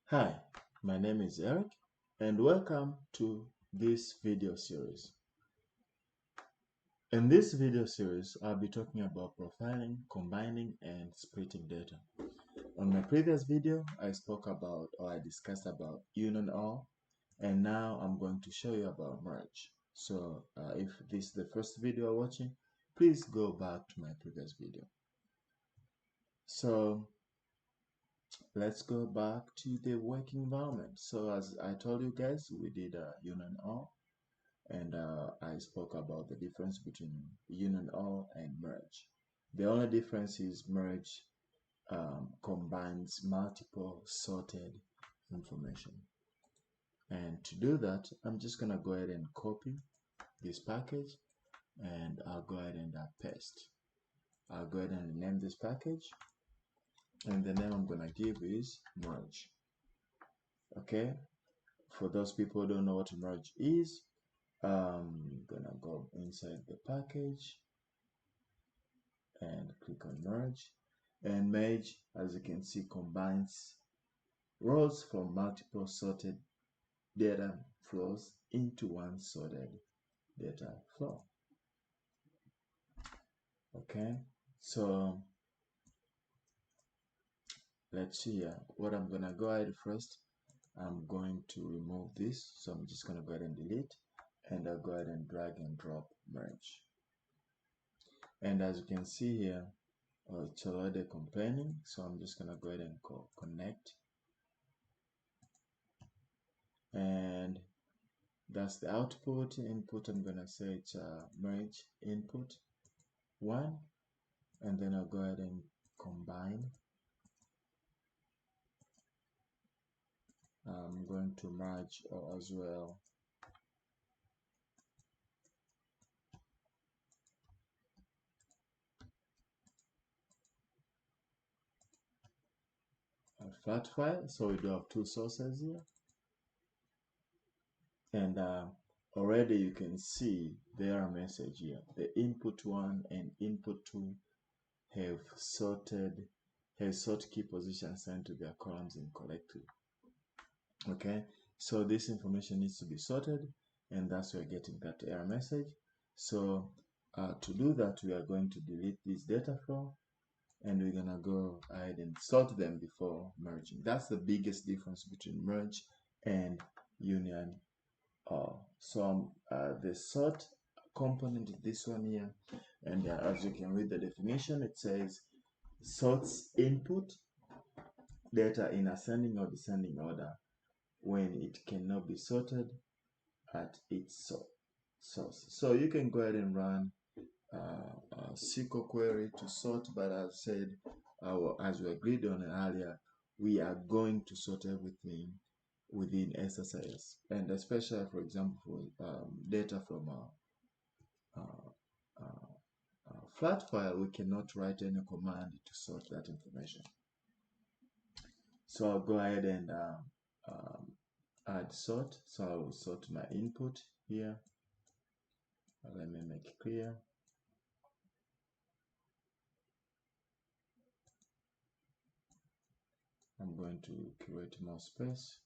Hi, my name is Eric and welcome to this video series. In this video series, I'll be talking about profiling, combining, and splitting data. On my previous video, I discussed about union all, and now I'm going to show you about merge. So if this is the first video you're watching, please go back to my previous video. So let's go back to the working environment. So as I told you guys, we did a union all, and I spoke about the difference between union all and merge. The only difference is merge combines multiple sorted information. And to do that, I'm just gonna go ahead and copy this package, and I'll go ahead and paste. I'll go ahead and name this package, and the name I'm gonna give is merge. Okay, for those people who don't know what merge is, I'm gonna go inside the package and click on merge. And merge, as you can see, combines rows from multiple sorted data flows into one sorted data flow. Okay, so let's see here. What I'm gonna go ahead first, I'm going to remove this, so I'm just gonna go ahead and delete, and I'll go ahead and drag and drop merge. And as you can see here, it's already complaining, so I'm just gonna go ahead and connect, and that's the output. Input, I'm gonna say it's merge input 1, and then I'll go ahead and combine. I'm going to merge as well a flat file, so we do have two sources here, and already you can see the error message here. The input 1 and input 2 have sort key position assigned to their columns incorrectly. Okay, so this information needs to be sorted, and that's why we're getting that error message. So to do that, we are going to delete this data flow, and we're gonna go ahead and sort them before merging. That's the biggest difference between merge and union all. So the sort component is this one here, and as you can read the definition, it says sorts input data in ascending or descending order when it cannot be sorted at its source. So you can go ahead and run a SQL query to sort, but as I said, as we agreed on earlier, we are going to sort everything within SSIS, and especially, for example, for data from a flat file, we cannot write any command to sort that information. So I'll go ahead and add sort. So I will sort my input here. Let me make it clear. I'm going to create more space.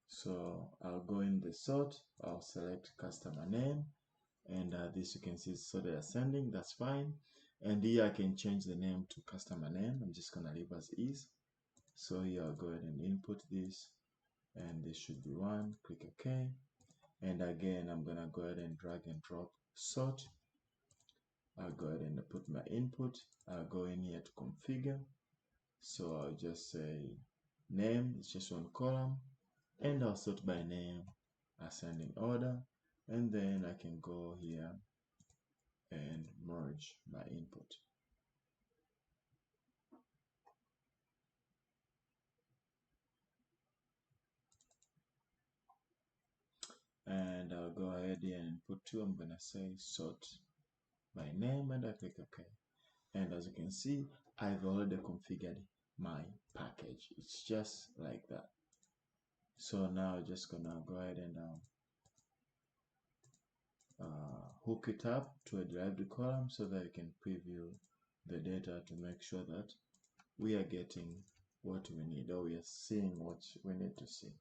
So I'll go in the sort. I'll select customer name, and this you can see is sorted ascending. That's fine. And here I can change the name to customer name. I'm just gonna leave as is. So here I'll go ahead and input this, and this should be 1. Click OK. And again, I'm gonna go ahead and drag and drop sort. I'll go ahead and put my input. I'll go in here to configure. So I'll just say name, it's just one column, and I'll sort by name, ascending order, and then I can go here and merge my input. And I'll go ahead here and input 2. I'm gonna say sort by name, and I click OK. And as you can see, I've already configured my package. It's just like that. So now I'm just gonna go ahead and hook it up to a derived column so that you can preview the data to make sure that we are getting what we need, or we are seeing what we need to see.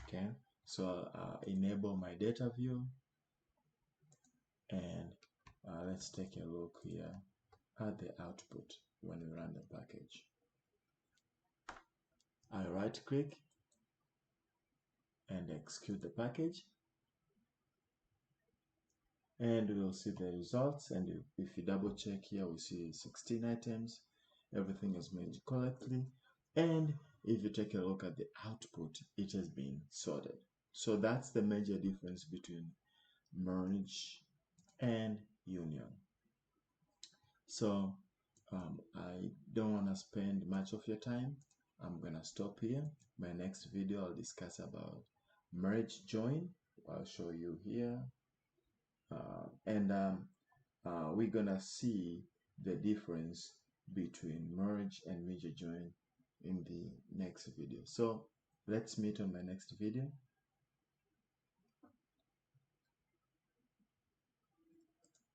Okay, so enable my data view, and let's take a look here at the output when we run the package. I right click and execute the package, and we'll see the results. And if you double check here, we see 16 items, everything is made correctly. And if you take a look at the output, it has been sorted. So that's the major difference between merge and union. So I don't want to spend much of your time. I'm gonna stop here. My next video I'll discuss about merge join. I'll show you here, and we're gonna see the difference between merge and major join in the next video. So let's meet on my next video,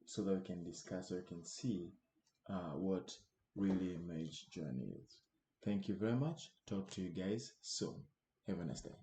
so that we can discuss, so we can see what really merge join is. Thank you very much. Talk to you guys soon. Have a nice day.